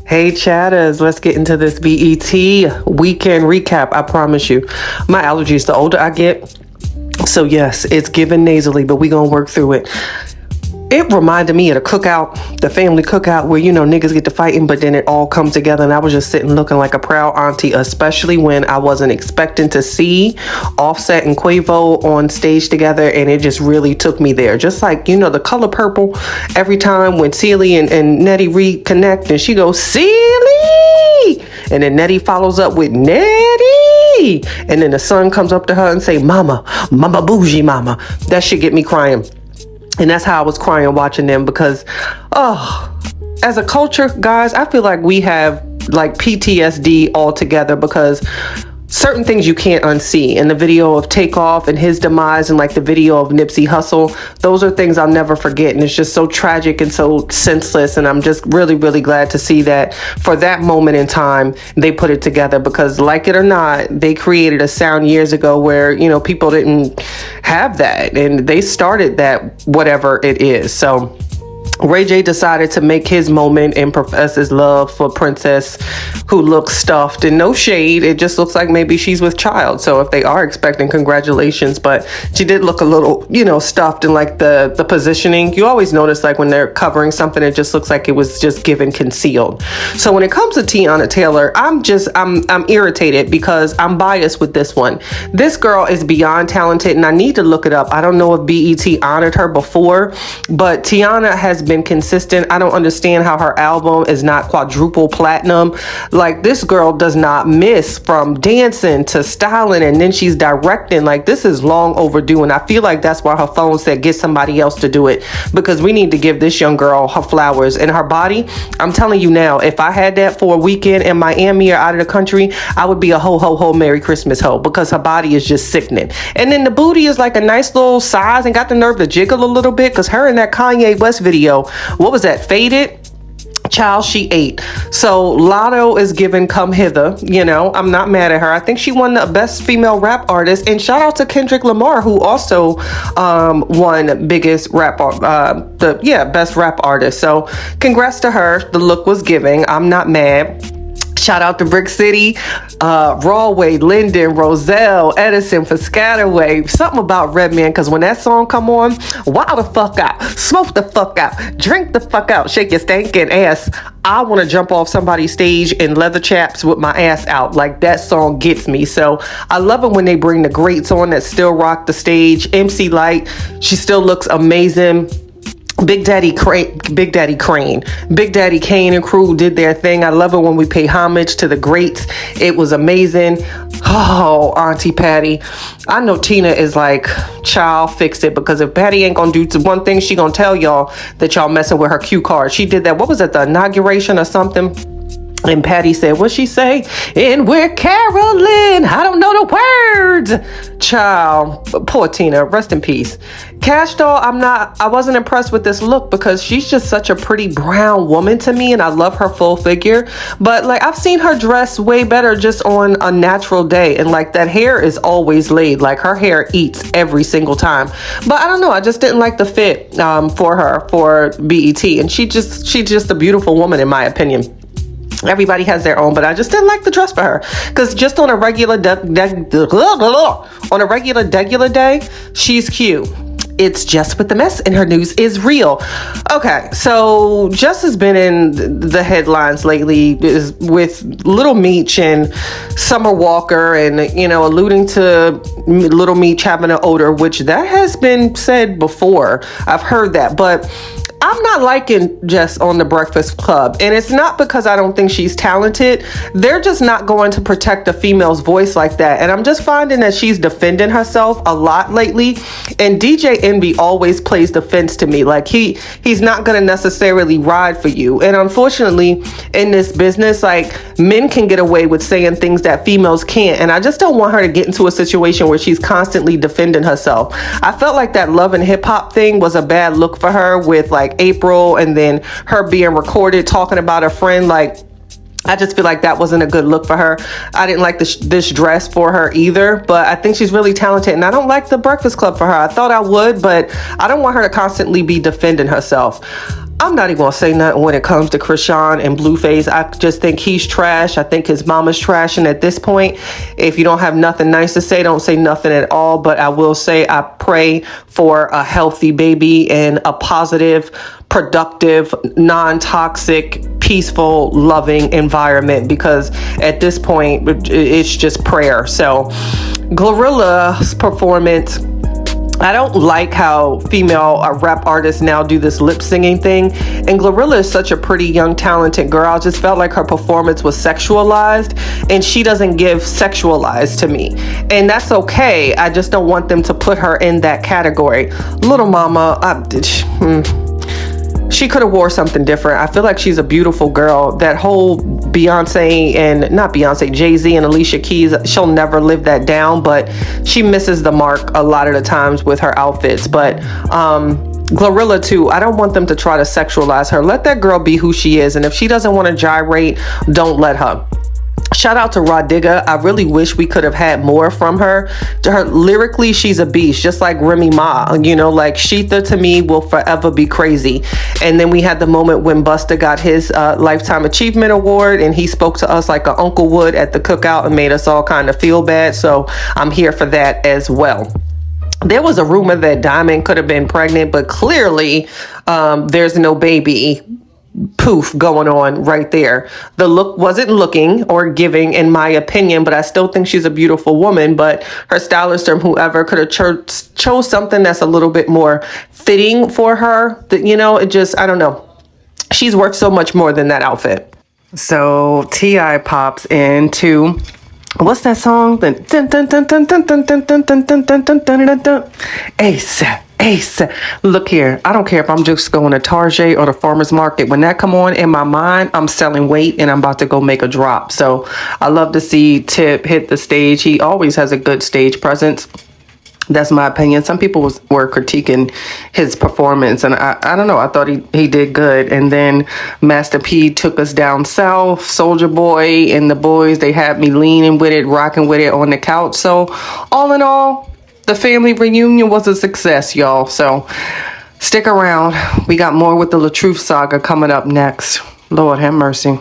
Hey chatters, let's get into this BET weekend recap. I promise you, my allergies, the older I get, so yes, it's given nasally, but we gonna work through it. It reminded me of the cookout, the family cookout where, niggas get to fighting, but then it all comes together. And I was just sitting looking like a proud auntie, especially when I wasn't expecting to see Offset and Quavo on stage together. And it just really took me there. Just like, the color purple, every time when Celie and Nettie reconnect and she goes, Celie! And then Nettie follows up with Nettie! And then the son comes up to her and say, Mama, Mama bougie mama. That shit get me crying. And that's how I was crying watching them because, as a culture, guys, I feel like we have like PTSD altogether because certain things you can't unsee. And the video of Takeoff and his demise and like the video of Nipsey Hussle, those are things I'll never forget. And it's just so tragic and so senseless. And I'm just really, really glad to see that for that moment in time, they put it together because like it or not, they created a sound years ago where, people didn't have that and they started that, whatever it is. So Ray J decided to make his moment and profess his love for Princess, who looks stuffed, and no shade, it just looks like maybe she's with child. So if they are expecting, congratulations, but she did look a little, stuffed in like the positioning. You always notice like when they're covering something, it just looks like it was just given concealed. So when it comes to Teyana Taylor, I'm irritated because I'm biased with this one. This girl is beyond talented and I need to look it up. I don't know if BET honored her before, but Teyana has been consistent. I don't understand how her album is not quadruple platinum. Like this girl does not miss from dancing to styling and then she's directing. Like this is long overdue and I feel like that's why her phone said get somebody else to do it because we need to give this young girl her flowers. And her body, I'm telling you now, if I had that for a weekend in Miami or out of the country, I would be a ho Merry Christmas ho because her body is just sickening. And then the booty is like a nice little size and got the nerve to jiggle a little bit because her in that Kanye West video, what was that, Faded? Child, she ate. So Latto is given come hither. I'm not mad at her. I think she won the best female rap artist. And shout out to Kendrick Lamar, who also won biggest rap, best rap artist. So congrats to her. The look was giving. I'm not mad. Shout out to Brick City, Rawway, Linden, Roselle, Edison, Piscataway. Something about Redman, because when that song come on, wild the fuck out, smoke the fuck out, drink the fuck out, shake your stinking ass. I want to jump off somebody's stage in leather chaps with my ass out. Like that song gets me. So I love it when they bring the greats on that still rock the stage. MC Light, she still looks amazing. Big Daddy Kane, Big Daddy Kane and crew did their thing. I love it when we pay homage to the greats. It was amazing. Oh, Auntie Patty. I know Tina is like, child, fix it. Because if Patty ain't gonna do one thing, she gonna tell y'all that y'all messing with her cue card. She did that, what was it, the inauguration or something? And Patty said, what'd she say? And we're Carolyn. I don't know the words. Child, poor Tina, rest in peace. Cash Doll, I wasn't impressed with this look because she's just such a pretty brown woman to me and I love her full figure. But like I've seen her dress way better just on a natural day. And like that hair is always laid. Like her hair eats every single time. But I don't know. I just didn't like the fit for her for BET. And she's just a beautiful woman in my opinion. Everybody has their own, but I just didn't like the dress for her because just on a regular day, she's cute. It's just with the mess and her news is real. Okay, so Jess has been in the headlines lately with Little Meech and Summer Walker and, alluding to Little Meech having an odor, which that has been said before. I've heard that, but I'm not liking Jess on The Breakfast Club. And it's not because I don't think she's talented. They're just not going to protect a female's voice like that. And I'm just finding that she's defending herself a lot lately. And DJ Envy always plays defense to me. Like he's not going to necessarily ride for you. And unfortunately, in this business, like men can get away with saying things that females can't. And I just don't want her to get into a situation where she's constantly defending herself. I felt like that Love and Hip Hop thing was a bad look for her with like April and then her being recorded talking about a friend. Like I just feel like that wasn't a good look for her. I didn't like this dress for her either, but I think she's really talented and I don't like The Breakfast Club for her. I thought I would, but I don't want her to constantly be defending herself. I'm not even gonna say nothing when it comes to Krishan and Blueface. I just think he's trash. I think his mama's trash. And at this point, if you don't have nothing nice to say, don't say nothing at all. But I will say I pray for a healthy baby and a positive, productive, non-toxic, peaceful, loving environment, because at this point, it's just prayer. So Glorilla's performance, I don't like how female rap artists now do this lip singing thing. And Glorilla is such a pretty young talented girl. I just felt like her performance was sexualized, and she doesn't give sexualized to me. And that's okay. I just don't want them to put her in that category. Little Mama, she could have wore something different. I feel like she's a beautiful girl. That whole Beyonce and not Beyonce, Jay-Z and Alicia Keys, she'll never live that down, but she misses the mark a lot of the times with her outfits. But Glorilla too, I don't want them to try to sexualize her. Let that girl be who she is. And if she doesn't want to gyrate, don't let her. Shout out to Rodiga. I really wish we could have had more from her. Lyrically, she's a beast, just like Remy Ma. You know, like Sheetha to me will forever be crazy. And then we had the moment when Busta got his Lifetime Achievement Award, and he spoke to us like an uncle would at the cookout and made us all kind of feel bad. So I'm here for that as well. There was a rumor that Diamond could have been pregnant, but clearly there's no baby poof going on right there. The look wasn't looking or giving, in my opinion, but I still think she's a beautiful woman. But her stylist or whoever could have chose something that's a little bit more fitting for her. That, you know, it just, I don't know. She's worth so much more than that outfit. So T.I. pops into, what's that song? ASAP. Ace, look here. I don't care if I'm just going to Target or the farmer's market. When that come on in my mind, I'm selling weight and I'm about to go make a drop. So I love to see Tip hit the stage. He always has a good stage presence. That's my opinion. Some people were critiquing his performance, and I don't know. I thought he did good. And then Master P took us down south. Soulja Boy and the boys, they had me leaning with it, rocking with it on the couch. So all in all, the family reunion was a success, y'all. So stick around. We got more with the LaTruth saga coming up next. Lord have mercy.